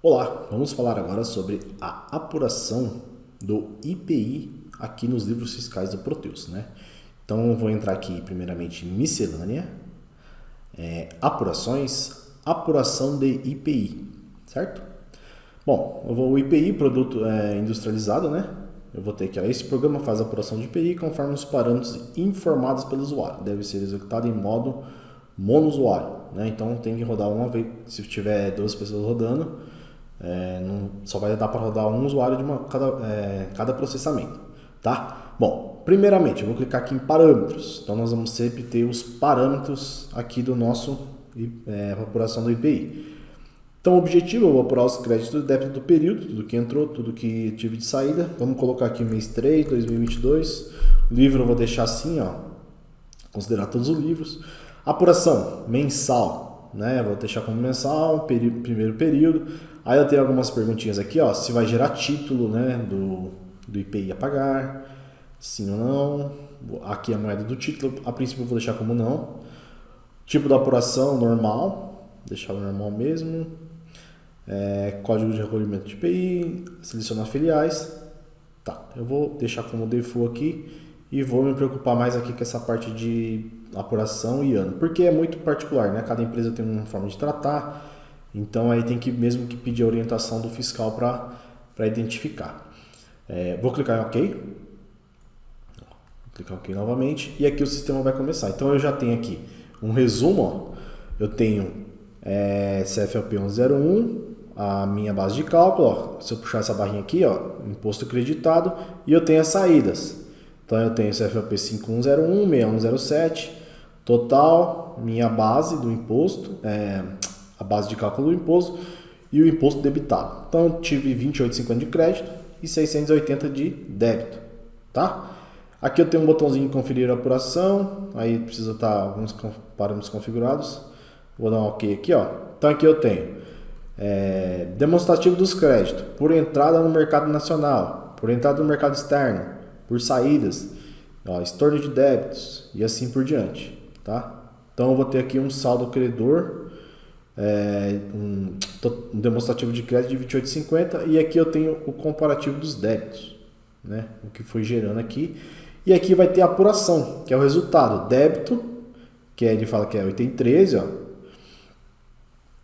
Olá, vamos falar agora sobre a apuração do IPI aqui nos livros fiscais do Proteus, né? Então eu vou entrar aqui primeiramente em miscelânea, apurações, apuração de IPI, certo? Bom, o IPI, produto industrializado, né? Eu vou ter aqui, esse programa faz a apuração de IPI conforme os parâmetros informados pelo usuário. Deve ser executado em modo monousuário, né? Então tem que rodar uma vez, se tiver duas pessoas rodando, só vai dar para rodar um usuário de cada processamento, tá? Bom, primeiramente eu vou clicar aqui em parâmetros. Então nós vamos sempre ter os parâmetros aqui do nosso apuração do IPI. Então o objetivo eu vou apurar os créditos e débito do período, tudo que entrou, tudo que tive de saída. Vamos colocar aqui mês 3, 2022. O livro eu vou deixar assim, ó, considerar todos os livros. Apuração mensal, né? Vou deixar como mensal, primeiro período. Aí eu tenho algumas perguntinhas aqui, ó, se vai gerar título, né, do IPI a pagar, sim ou não. Aqui a moeda do título, a princípio eu vou deixar como não. Tipo da apuração normal, deixar o normal mesmo. Código de recolhimento de IPI, selecionar filiais. Tá, eu vou deixar como default aqui e vou me preocupar mais aqui com essa parte de apuração e ano, porque é muito particular, né? Cada empresa tem uma forma de tratar, então aí tem que mesmo que pedir a orientação do fiscal para identificar. Vou clicar em OK. Vou clicar em OK novamente e aqui o sistema vai começar. Então eu já tenho aqui um resumo, ó. Eu tenho CFLP 1101, a minha base de cálculo, ó. Se eu puxar essa barrinha aqui, ó, imposto creditado, e eu tenho as saídas. Então eu tenho CFLP 5101, 6107, total, minha base do imposto, a base de cálculo do imposto e o imposto debitado. Então eu tive 28,50 de crédito e 680 de débito, tá? Aqui eu tenho um botãozinho de conferir a apuração, aí precisa estar alguns parâmetros configurados. Vou dar um OK aqui, ó. Então aqui eu tenho demonstrativo dos créditos por entrada no mercado nacional, por entrada no mercado externo, por saídas, ó, estorno de débitos e assim por diante, tá? Então eu vou ter aqui um saldo credor, um demonstrativo de crédito de 28,50 e aqui eu tenho o comparativo dos débitos, né? O que foi gerando aqui. E aqui vai ter a apuração, que é o resultado, débito, que ele fala que é o item 13, ó,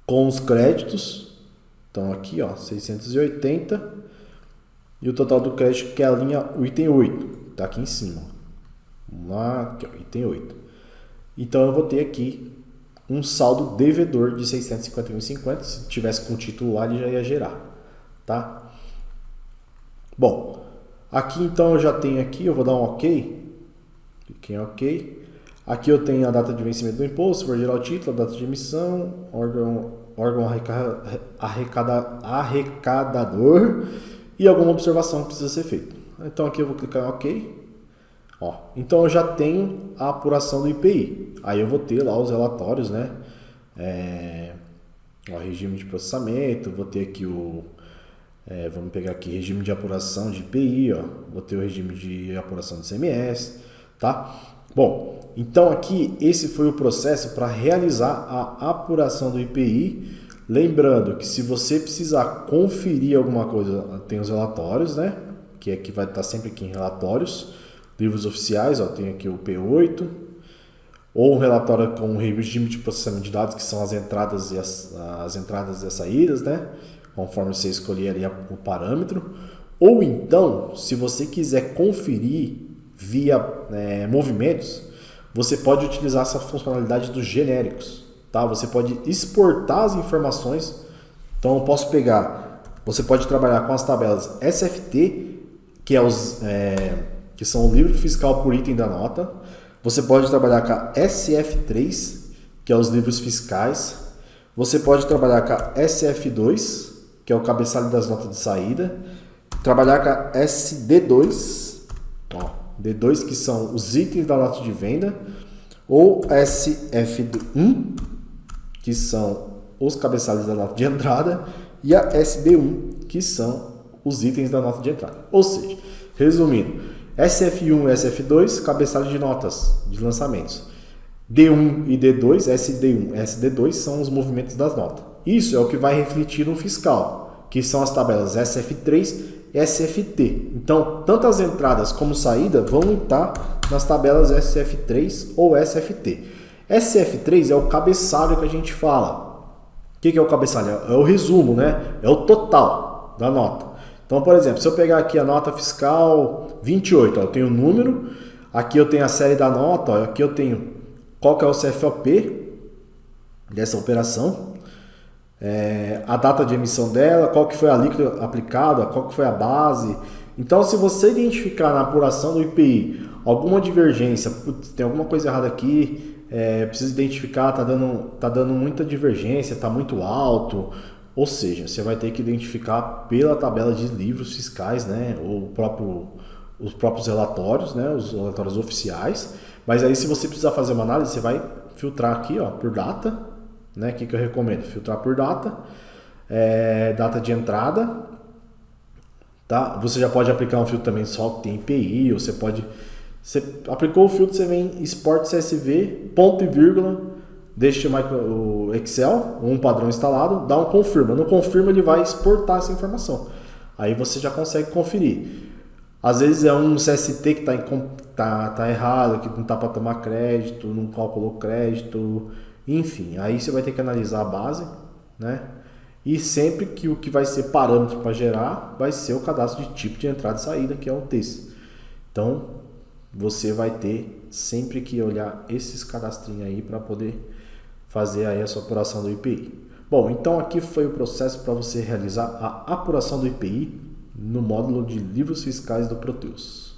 com os créditos, então aqui, ó, 680, e o total do crédito, que é a linha, o item 8, tá aqui em cima. Vamos lá, aqui, ó, item 8. Então eu vou ter aqui um saldo devedor de 651,50, se tivesse com o título lá ele já ia gerar, tá? Bom, aqui então eu já tenho aqui, eu vou dar um OK, cliquei em OK. Aqui eu tenho a data de vencimento do imposto, vou gerar o título, a data de emissão, órgão arrecadador e alguma observação que precisa ser feita. Então aqui eu vou clicar em OK. Ó, então eu já tenho a apuração do IPI. Aí eu vou ter lá os relatórios, né? Regime de processamento, vou ter aqui vamos pegar aqui regime de apuração de IPI, ó. Vou ter o regime de apuração de CMS, tá? Bom, então aqui esse foi o processo para realizar a apuração do IPI. Lembrando que se você precisar conferir alguma coisa, tem os relatórios, né? Que aqui vai estar sempre aqui em relatórios, livros oficiais, ó, tem aqui o P8, ou um relatório com o regime de processamento de dados, que são as entradas e as entradas e as saídas, né? Conforme você escolher ali o parâmetro. Ou então, se você quiser conferir via movimentos, você pode utilizar essa funcionalidade dos genéricos, tá? Você pode exportar as informações. Então eu posso pegar, você pode trabalhar com as tabelas SFT, que são o livro fiscal por item da nota. Você pode trabalhar com a SF3, que é os livros fiscais. Você pode trabalhar com a SF2, que é o cabeçalho das notas de saída. Trabalhar com a SD2, ó, D2, que são os itens da nota de venda. Ou SF1, que são os cabeçalhos da nota de entrada. E a SD1, que são os itens da nota de entrada. Ou seja, resumindo, SF1 e SF2, cabeçalho de notas de lançamentos. D1 e D2, SD1 e SD2 são os movimentos das notas. Isso é o que vai refletir no fiscal. que são as tabelas SF3 e SFT. Então, tanto as entradas como saída vão estar nas tabelas SF3 ou SFT. SF3 é o cabeçalho que a gente fala. O que é o cabeçalho? É o resumo, né? É o total da nota. Então, por exemplo, se eu pegar aqui a nota fiscal 28, ó, eu tenho o número, aqui eu tenho a série da nota, ó, aqui eu tenho qual que é o CFOP dessa operação, a data de emissão dela, qual que foi a alíquota aplicada, qual que foi a base. Então, se você identificar na apuração do IPI alguma divergência, putz, tem alguma coisa errada aqui, precisa identificar, tá dando muita divergência, tá muito alto, ou seja, você vai ter que identificar pela tabela de livros fiscais, né, os próprios relatórios, né, os relatórios oficiais. Mas aí, se você precisar fazer uma análise, você vai filtrar aqui, ó, por data, né? O que eu recomendo? Filtrar por data, data de entrada, tá? Você já pode aplicar um filtro também só que tem IPI, ou você aplicou o filtro, você vem export CSV, ponto e vírgula, deixa o Excel, um padrão instalado, dá um confirma. No confirma ele vai exportar essa informação. Aí você já consegue conferir. Às vezes é um CST que tá errado, que não tá para tomar crédito, não calculou crédito, enfim. Aí você vai ter que analisar a base, né? E sempre que o que vai ser parâmetro para gerar vai ser o cadastro de tipo de entrada e saída, que é o TES. Então, você vai ter sempre que olhar esses cadastrinhos aí para poder fazer aí a sua apuração do IPI. Bom, então aqui foi o processo para você realizar a apuração do IPI no módulo de livros fiscais do Proteus.